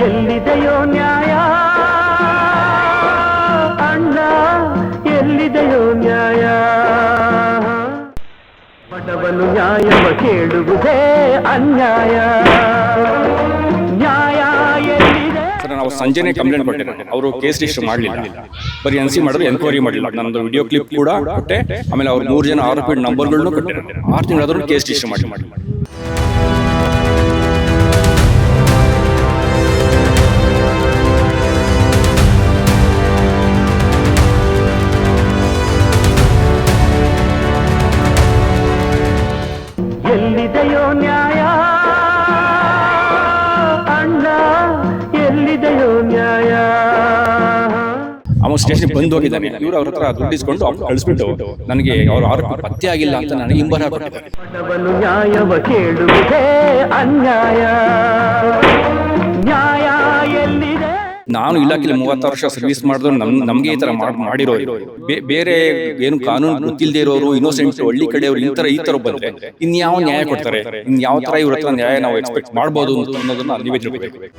ಎಲ್ಲಿದೆಯೋ ನ್ಯಾಯ ಅಣ್ಣ, ಎಲ್ಲಿದೆಯೋ ನ್ಯಾಯ? ಬಡವನು ನ್ಯಾಯವ ಕೇಳುವುದೇ ಅನ್ಯಾಯ. ನ್ಯಾಯ ಎಲ್ಲಿದೆ? ಸರ್, ನಾವು ಸಂಜೆನೇ ಕಂಪ್ಲೇಂಟ್ ಕೊಟ್ಟಿದ್ದಾರೆ. ಅವರು ಕೇಸ್ ರಿಜಿಸ್ಟರ್ ಮಾಡಲಿಲ್ಲ, ಬರೀ ಎನ್ಸಿ ಮಾಡಿದ್ರು, ಎನ್ಕ್ವೈರಿ ಮಾಡಲಿಲ್ಲ. ನನ್ನದು ವಿಡಿಯೋ ಕ್ಲಿಪ್ ಕೂಡ ಕೊಟ್ಟೆ. ಆಮೇಲೆ ಅವ್ರು 3 ಜನ ಆರೋಪಿ ನಂಬರ್ಗಳನ್ನು ಕೊಟ್ಟಿದ್ದಾರೆ. 6 ತಿಂಗಳಾದ್ರೂ ಕೇಸ್ ರಿಜಿಸ್ಟರ್ ಮಾಡಿ. ಎಲ್ಲಿದೆಯೋ ನ್ಯಾಯ ಅಣ್ಣ, ಎಲ್ಲಿದೆಯೋ ನ್ಯಾಯ? ಅವನು ಸ್ಟೇಷನ್ ಬಂದು ಹೋಗಿದ್ದಾನೆ. ಇವರು ಅವ್ರ ಹತ್ರ ದುಡ್ಡು ಇಸ್ಕೊಂಡು ಕಳಿಸ್ಬಿಟ್ಟು ನನಗೆ ಅವ್ರ ಆರೋಪಿ ಪತ್ತೆ ಆಗಿಲ್ಲ ಅಂತ ನನಗೆ ಹಿಂಬರ ಕೊಟ್ಟಿದ್ದಾರೆ. ಬಡವನು ನ್ಯಾಯವ ಕೇಳುವುದೇ ಅನ್ಯಾಯ. ನ್ಯಾಯ ಎಲ್ಲಿದೆ? ನಾನು ಇಲಾಖೆಯಲ್ಲಿ 36 ವರ್ಷ ಸರ್ವಿಸ್ ಮಾಡಿದ್ರು ನಮಗೆ ಈ ತರ ಮಾಡಿರೋರು, ಬೇರೆ ಏನು ಕಾನೂನು ಗೊತ್ತಿಲ್ಲದೆ ಇರೋರು, ಇನ್ನೋಸೆಂಟ್ ಹಳ್ಳಿ ಕಡೆಯವರು ಈ ತರ ಬಂದ್ರೆ ಇನ್ಯಾವ ನ್ಯಾಯ ಕೊಡ್ತಾರೆ? ಇನ್ಯಾವ ತರ ಇವ್ರ ಹತ್ರ ನ್ಯಾಯ ನಾವು ಎಕ್ಸ್ಪೆಕ್ಟ್ ಮಾಡ್ಬೋದು ಅನ್ನೋದನ್ನ ನೀವೇ ತಿಳ್ಕೊಬೇಕು.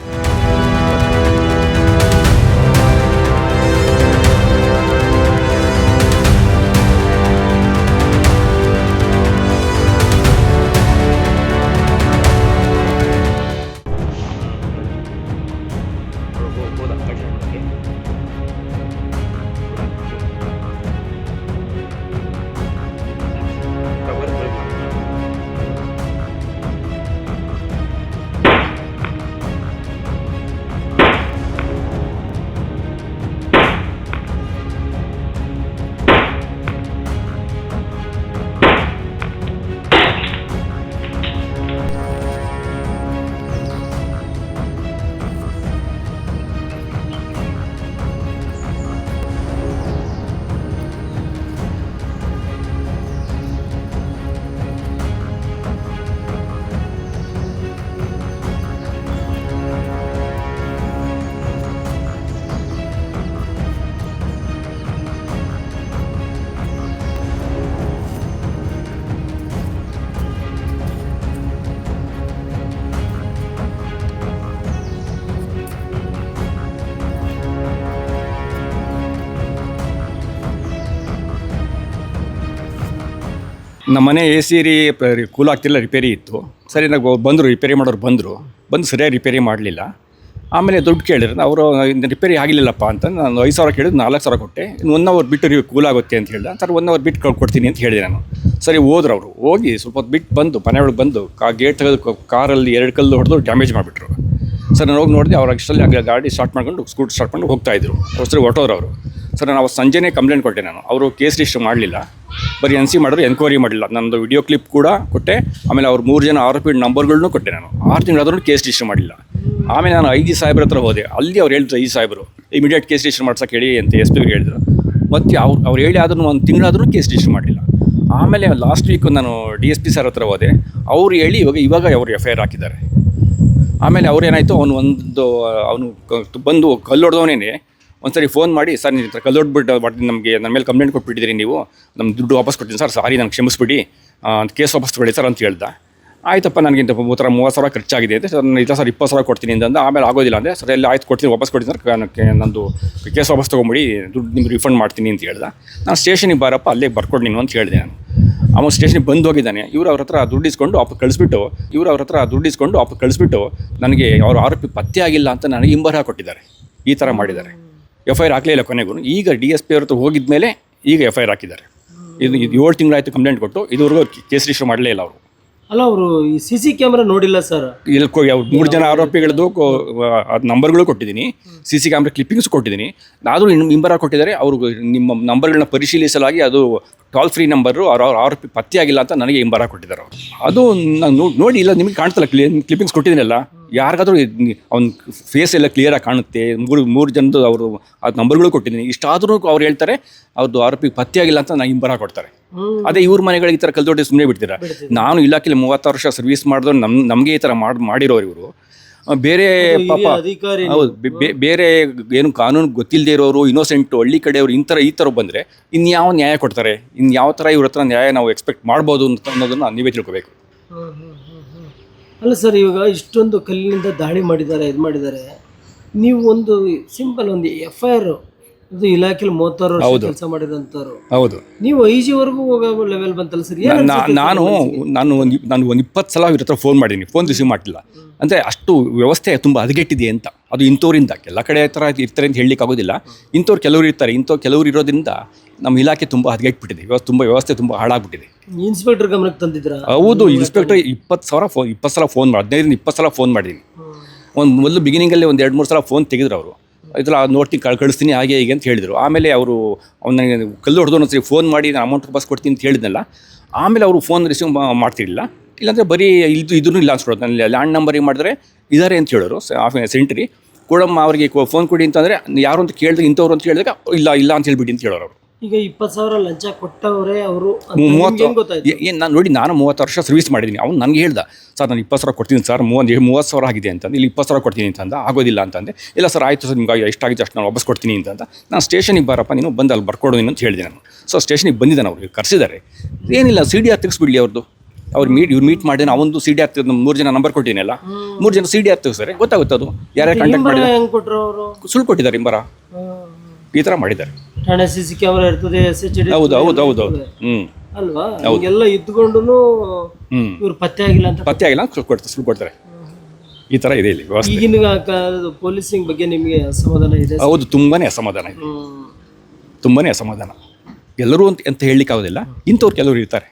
ನಮ್ಮ ಮನೆ AC ಕೂಲ್ ಆಗ್ತಿಲ್ಲ, ರಿಪೇರಿ ಇತ್ತು. ಸರಿ, ನಾವು ಬಂದರು, ರಿಪೇರಿ ಮಾಡೋರು ಬಂದು ಸರಿಯಾಗಿ ರಿಪೇರಿ ಮಾಡಲಿಲ್ಲ. ಆಮೇಲೆ ದುಡ್ಡು ಕೇಳಿದ್ರೆ ಅವರು ರಿಪೇರಿ ಆಗಿಲ್ಲಪ್ಪ ಅಂತ ನಾನು 5,000 ಕೇಳಿದ್ರು, 4,000 ಕೊಟ್ಟೆ. ಇನ್ನು 1 ಅವರ್ ಬಿಟ್ಟು ಕೂಲ್ ಆಗುತ್ತೆ ಅಂತ ಹೇಳಿದೆ. ಸರ್ 1 ಅವರ್ ಬಿಟ್ಟು ಕೊಡ್ತೀನಿ ಅಂತ ಹೇಳಿದೆ ನಾನು. ಸರಿ, ಹೋದ್ರು ಅವರು. ಹೋಗಿ ಸ್ವಲ್ಪ ಹೊತ್ತು ಬಿಟ್ಟು ಬಂದು ಮನೆಯೊಳಗೆ ಬಂದು ಗೇಟ್ ತೆಗೆದು ಕಾರಲ್ಲಿ 2 ಕಲ್ಲು ಹೊಡೆದು ಡ್ಯಾಮೇಜ್ ಮಾಡಿಬಿಟ್ರು. ಸರ್, ನಾನು ಹೋಗಿ ನೋಡಿದೆ, ಅವ್ರು ಅಷ್ಟರಲ್ಲಿ ಗಾಡಿ ಸ್ಟಾರ್ಟ್ ಮಾಡ್ಕೊಂಡು ಸ್ಕೂಟರ್ ಸ್ಟಾರ್ಟ್ ಮಾಡಿ ಹೋಗ್ತಾಯಿದ್ರು. ಸರಿ, ಹೊಟ್ಟೋರು ಅವರು. ಸರ್, ನಾವು ಸಂಜೆನೇ ಕಂಪ್ಲೇಂಟ್ ಕೊಟ್ಟೆ. ಅವರು ಕೇಸ್ ರಿಜಿಸ್ಟರ್ ಮಾಡಲಿಲ್ಲ, ಬರೀ ಎನ್ಸಿ ಮಾಡಿದ್ರು, ಎನ್ಕ್ವೈರಿ ಮಾಡಲಿಲ್ಲ. ನನ್ನದು ವಿಡಿಯೋ ಕ್ಲಿಪ್ ಕೂಡ ಕೊಟ್ಟೆ. ಆಮೇಲೆ ಅವ್ರು 3 ಜನ ಆರೋಪಿ ನಂಬರ್ಗಳನ್ನು ಕೊಟ್ಟೆ. ನಾನು 6 ತಿಂಗಳಾದ್ರೂ ಕೇಸ್ ರಿಜಿಸ್ಟರ್ ಮಾಡಿಲ್ಲ. ಆಮೇಲೆ ನಾನು IG ಸಾಹೇಬ್ರ ಹತ್ರ ಹೋದೆ. ಅಲ್ಲಿ ಅವ್ರು ಹೇಳಿದ್ರು, IG ಸಾಹೇಬರು ಇಮಿಡಿಯೇಟ್ ಕೇಸ್ ರಿಜಿಸ್ಟರ್ ಮಾಡ್ಸೋಕೆ ಹೇಳಿ ಅಂತ SP ಅವ್ರಿಗೆ ಹೇಳಿದ್ರು. ಮತ್ತು ಅವ್ರು ಹೇಳಿ ಆದ್ರೂ 1 ತಿಂಗಳಾದ್ರೂ ಕೇಸ್ ರಿಜಿಸ್ಟರ್ ಮಾಡಲಿಲ್ಲ. ಆಮೇಲೆ ಲಾಸ್ಟ್ ವೀಕ್ ನಾನು DSP ಸರ್ ಹತ್ರ ಹೋದೆ. ಅವ್ರು ಹೇಳಿ ಇವಾಗ ಅವರು FIR ಹಾಕಿದ್ದಾರೆ. ಆಮೇಲೆ ಅವ್ರೇನಾಯಿತು, ಅವನು ಬಂದು ಕಲ್ಲು ಹೊಡೆದವನೇನೆ ಒಂದ್ಸರಿ ಫೋನ್ ಮಾಡಿ, ಸರ್ ನಿಮ್ಮ ಹತ್ರ ಕಲ್ಲು ಹೊಡೆದ್ಬಿಟ್ಟು ನಮಗೆ ನನ್ನ ಮೇಲೆ ಕಂಪ್ಲೇಂಟ್ ಕೊಟ್ಬಿಟ್ಟಿದ್ದೀರಿ, ನೀವು ನಮ್ಮ ದುಡ್ಡು ವಾಪಸ್ ಕೊಡ್ತೀನಿ ಸರ್, ಸಾರಿ ನನಗೆ ಕ್ಷಮಿಸ್ಬಿಡಿ, ಕೇಸ್ ವಾಪಸ್ ತಗೊಳ್ಳಿ ಸರ್ ಅಂತ ಹೇಳ್ದ. ಆಯ್ತಪ್ಪ, ನನಗಿಂತ 30,000 ಖರ್ಚಾಗಿದೆ ಅಂತ. ಸರ್ ಇಲ್ಲ ಸರ್ 20,000 ಕೊಡ್ತೀನಿ ಅಂತಂದ. ಆಮೇಲೆ ಆಗೋದಿಲ್ಲ ಅಂದರೆ, ಸರ್ ಎಲ್ಲ ಆಯ್ತು ಕೊಡ್ತೀನಿ, ವಾಪಸ್ ಕೊಡ್ತೀನಿ ಸರ್, ನಂದು ಕೇಸ್ ವಾಪಸ್ ತೊಗೊಂಬಿಡಿ, ದುಡ್ಡು ನಿಮ್ಗೆ ರಿಫಂಡ್ ಮಾಡ್ತೀನಿ ಅಂತ ಹೇಳ್ದ. ನಾನು ಸ್ಟೇಷನಿಗೆ ಬಾರಪ್ಪ, ಅಲ್ಲೇ ಬರ್ಕೊಡಿ ನೀನು ಅಂತ ಹೇಳಿದೆ ನಾನು. ಅವನು ಸ್ಟೇಷನಿಗೆ ಬಂದು ಹೋಗಿದ್ದಾನೆ. ಇವರು ಅವ್ರ ಹತ್ರ ದುಡ್ಡು ಇಸ್ಕೊಂಡು ಕಳಿಸ್ಬಿಟ್ಟು ನನಗೆ ಅವ್ರ ಆರೋಪಿ ಪತ್ತೆ ಆಗಿಲ್ಲ ಅಂತ ನನಗೆ ಹಿಂಬರ ಕೊಟ್ಟಿದ್ದಾರೆ. ಈ ಥರ ಮಾಡಿದ್ದಾರೆ. FIR ಹಾಕಲೇ ಇಲ್ಲ ಕೊನೆಗೂ. ಈಗ DSP ಅವ್ರ ಹತ್ರ ಹೋಗಿದ ಮೇಲೆ ಈಗ FIR ಹಾಕಿದ್ದಾರೆ. ಇದು 7 ತಿಂಗಳಾಯಿತು ಕಂಪ್ಲೇಂಟ್ ಕೊಟ್ಟು, ಇದುವರೆಗೂ ಕೇಸ್ ರಿಜಿಸ್ಟರ್ ಮಾಡಲೇ ಇಲ್ಲ ಅವರು. ಅಲ್ಲ, ಅವರು ಈ CC ಕ್ಯಾಮ್ರಾ ನೋಡಿಲ್ಲ ಸರ್. ಇಲ್ಲಿ 3 ಜನ ಆರೋಪಿಗಳದ್ದು ನಂಬರ್ಗಳು ಕೊಟ್ಟಿದ್ದೀನಿ, CC ಕ್ಯಾಮ್ರಾ ಕ್ಲಿಪ್ಪಿಂಗ್ಸ್ ಕೊಟ್ಟಿದ್ದೀನಿ. ಆದರೂ ಹಿಂಬರ ಕೊಟ್ಟಿದ್ದಾರೆ. ಅವರು ನಿಮ್ಮ ನಂಬರ್ಗಳನ್ನ ಪರಿಶೀಲಿಸಲಾಗಿ ಅದು ಟೋಲ್ ಫ್ರೀ ನಂಬರು, ಅವ್ರ ಆರೋಪಿ ಪತ್ತೆ ಆಗಿಲ್ಲ ಅಂತ ನನಗೆ ಹಿಂಬರ ಕೊಟ್ಟಿದ್ದಾರೆ ಅವರು. ಅದು ನಾನು ನೋಡಿ, ಇಲ್ಲ ನಿಮಗೆ ಕಾಣ್ತಲ್ಲ, ಕ್ಲಿಪ್ಪಿಂಗ್ಸ್ ಕೊಟ್ಟಿದ್ದೀನಲ್ಲ, ಯಾರಿಗಾದ್ರೂ ಅವ್ನ ಫೇಸ್ ಎಲ್ಲ ಕ್ಲಿಯರಾಗಿ ಕಾಣುತ್ತೆ. 3 ಜನದ್ದು ಅವರು ಆ ನಂಬರ್ಗಳು ಕೊಟ್ಟಿದ್ದೀನಿ. ಇಷ್ಟಾದರೂ ಅವ್ರು ಹೇಳ್ತಾರೆ ಅವ್ರದ್ದು ಆರೋಪಿ ಪತ್ತೆ ಆಗಿಲ್ಲ ಅಂತ ನನಗೆ ಹಿಂಬರ ಕೊಡ್ತಾರೆ. ಅದೇ ಇವ್ರ ಮನೆಗಳಿಗೆ ಈ ಥರ ಕಲ್ದೊಡ್ಡಿ ಸುಮ್ಮನೆ ಬಿಡ್ತೀರಾ? ನಾನು ಇಲಾಖೆಯಲ್ಲಿ 36 ವರ್ಷ ಸರ್ವಿಸ್ ಮಾಡಿದ್ರು ನಮಗೆ ಈ ಥರ ಮಾಡಿರೋರು ಇವರು. ಬೇರೆ ಪಾಪ ಹೌದು, ಬೇರೆ ಏನು ಕಾನೂನು ಗೊತ್ತಿಲ್ಲದೆ ಇರೋರು, ಇನ್ನೋಸೆಂಟ್ ಹಳ್ಳಿ ಕಡೆಯವರು ಈ ಥರ ಬಂದರೆ ಇನ್ಯಾವ ನ್ಯಾಯ ಕೊಡ್ತಾರೆ? ಇನ್ಯಾವ ಥರ ಇವ್ರ ಹತ್ರ ನ್ಯಾಯ ನಾವು ಎಕ್ಸ್ಪೆಕ್ಟ್ ಮಾಡ್ಬೋದು ಅನ್ನೋದನ್ನು ನೀವೇ ತಿಳ್ಕೊಬೇಕು. ಅಲ್ಲ ಸರ್, ಇವಾಗ ಇಷ್ಟೊಂದು ಕಲ್ಲಿನಿಂದ ದಾಳಿ ಮಾಡಿದ್ದಾರೆ, ಇದು ಮಾಡಿದ್ದಾರೆ, ನೀವು ಒಂದು ಸಿಂಪಲ್ ಒಂದು FIR ಅದು ಇಲಾಖೆಲಿ 36 ವರ್ಷ ಕೆಲಸ ಮಾಡಿರೋಂಥವ್ರು, ಹೌದು. ನೀವು IG ವರೆಗೂ ಹೋಗೋ ಲೆವೆಲ್ ಬಂತಲ್ಲ ಸರ್? ನಾನು ಒಂದು 20 ಸಲ ಇವ್ರ ಹತ್ರ ಫೋನ್ ಮಾಡೀನಿ, ಫೋನ್ ರಿಸೀವ್ ಮಾಡಿಲ್ಲ. ಅಂದರೆ ಅಷ್ಟು ವ್ಯವಸ್ಥೆ ತುಂಬ ಹದಗೆಟ್ಟಿದೆ ಅಂತ. ಅದು ಇಂಥವ್ರಿಂದ ಎಲ್ಲ ಕಡೆ ಥರ ಇರ್ತಾರೆ ಅಂತ ಹೇಳಲಿಕ್ಕೆ ಆಗೋದಿಲ್ಲ. ಇಂಥವ್ರು ಕೆಲವರು ಇರ್ತಾರೆ, ಕೆಲವರು ಇರೋದ್ರಿಂದ ನಮ್ಮ ಇಲಾಖೆ ತುಂಬ ಹದಗೆಟ್ಬಿಟ್ಟಿದೆ. ವ್ಯವಸ್ಥೆ ತುಂಬ ಹಾಳಾಗ್ಬಿಟ್ಟಿದೆ. ಇನ್ಸ್ಪೆಕ್ಟರ್ ಗಮನಕ್ಕೆ ತಂದಿದ್ರಾ? ಹೌದು, ಇನ್ಸ್ಪೆಕ್ಟರ್ 20 ಸಲ ಫೋನ್ 15-20 ಸಲ ಫೋನ್ ಮಾಡಿದ್ದೀನಿ. ಒಂದು ಮೊದಲು ಬಿಗಿನಿಂಗಲ್ಲಿ ಒಂದು 2-3 ಸಲ ಫೋನ್ ತೆಗೆದ್ರು ಅವರು. ಇದೆಲ್ಲ ನೋಡ್ತೀನಿ, ಕಳಿಸ್ತೀನಿ ಹಾಗೆ ಹೀಗೆ ಅಂತ ಹೇಳಿದರು. ಆಮೇಲೆ ಅವರು ನನಗೆ ಕಲ್ಲು ಹೊಡೆದು ಒಂದ್ಸರಿ ಫೋನ್ ಮಾಡಿ ನಾನು ಅಮೌಂಟ್ ವಾಪಸ್ ಕೊಡ್ತೀನಿ ಅಂತ ಹೇಳಿದ್ನಲ್ಲ, ಆಮೇಲೆ ಅವರು ಫೋನ್ ರಿಸೀವ್ ಮಾಡ್ತಿರಲಿಲ್ಲ. ಇಲ್ಲಾಂದರೆ ಬರೀ ಇದೂ ಇಲ್ಲ ಅನ್ಸ್ಕೊಡೋದು. ನನ್ನ ಲ್ಯಾಂಡ್ ನಂಬರಿಗೆ ಮಾಡಿದ್ರೆ ಇದ್ದಾರೆ ಅಂತ ಹೇಳೋರು ಸೆಂಟ್ರಿ. ಕೊಡಮ್ಮ ಅವರಿಗೆ ಫೋನ್ ಕೊಡಿ ಅಂತಂದರೆ ಯಾರು ಅಂತ ಕೇಳಿದ್ರೆ ಇಂಥವ್ರು ಅಂತ ಹೇಳಿದಾಗ ಇಲ್ಲ ಅಂತ ಹೇಳ್ಬಿಟ್ಟು ಅಂತ ಹೇಳೋರು ಅವರು. ಈಗ 20,000 ಲಂಚ ಕೊಟ್ಟವರೇ ಅವರು? 30 ಏನು ನಾನು ನೋಡಿ, ನಾನು 30 ವರ್ಷ ಸರ್ವಿಸ್ ಮಾಡಿದ್ದೀನಿ. ಅವ್ನು ನನಗೆ ಹೇಳ್ದ, ಸರ್ ನಾನು 20,000 ಕೊಡ್ತೀನಿ ಸರ್, 30,000 ಆಗಿದೆ ಅಂತಂದು. ಇಲ್ಲಿ 20,000 ಕೊಡ್ತೀನಿ ಅಂತಂದ. ಆಗೋದಿಲ್ಲ ಅಂತಂದೆ. ಇಲ್ಲ ಸರ್ ಆಯಿತು ಸರ್, ನಿಮ್ಗೆ ಎಷ್ಟಾಗಿದೆ ಅಷ್ಟು ನಾನು ವಾಪಸ್ ಕೊಡ್ತೀನಿ ಅಂತಂದ. ನಾನು ಸ್ಟೇಷನಿಗೆ ಬಾರಪ್ಪ, ನೀನು ಬಂದು ಅಲ್ಲಿ ಬರ್ಕೊಡು ನೀನು ಅಂತ ಹೇಳಿದೆ ನಾನು. ಸೊ ಸ್ಟೇಷನಿಗೆ ಬಂದಿದ್ದಾನೆ, ಅವ್ರಿಗೆ ಕರೆಸಿದ್ದಾರೆ. ಏನಿಲ್ಲ, CDR ತೆಗಿಸ್ಬಿಡ್ಲಿ ಅವ್ರದ್ದು. ಇವ್ರು ಮೀಟ್ ಮಾಡಿ ಅವಂದು CDR 3 ಜನ ನಂಬರ್ ಕೊಟ್ಟಿದ್ದೀನಲ್ಲ, 3 ಜನ CDR ತೆಗಿಸ್ತಾರೆ, ಗೊತ್ತಾಗುತ್ತೆ ಅದು ಯಾರ್ಯಾರು ಕಾಂಟ್ಯಾಕ್ಟ್ ಮಾಡಿದ್ದಾರೆ. ಹೆಂಗ್ ಕೊಟ್ಟರು ಅವರು? ಸುಳ್ಳು ಕೊಟ್ಟಿದ್ದಾರೆ, ಇಂಬರ ಈ ಥರ ಮಾಡಿದ್ದಾರೆ. ಠಾಣೆ CC ಕ್ಯಾಮರಾ ಇರ್ತದೆ, SHD ಹೌದು ಅಲ್ವಾ? ಎಲ್ಲ ಇದ್ಕೊಂಡು ಇವ್ರು ಪತ್ತೆ ಆಗಿಲ್ಲ ಅಂತ ಸುಳ್ಳು ಕೊಡ್ತಾರೆ. ಈ ಥರ ಇದೆ ಇಲ್ಲಿ ವ್ಯವಸ್ಥೆ. ಈಗಿನ ಪೊಲೀಸಿಂಗ್ ಬಗ್ಗೆ ನಿಮಗೆ ಅಸಮಾಧಾನ ಇದೆ? ಹೌದು, ತುಂಬಾನೇ ಅಸಮಾಧಾನ ಇದೆ, ತುಂಬಾನೇ ಅಸಮಾಧಾನ. ಎಲ್ಲರೂ ಅಂತ ಹೇಳಲಿಕ್ಕೆ ಆಗೋದಿಲ್ಲ, ಇಂಥವ್ರು ಕೆಲವರು ಇರ್ತಾರೆ.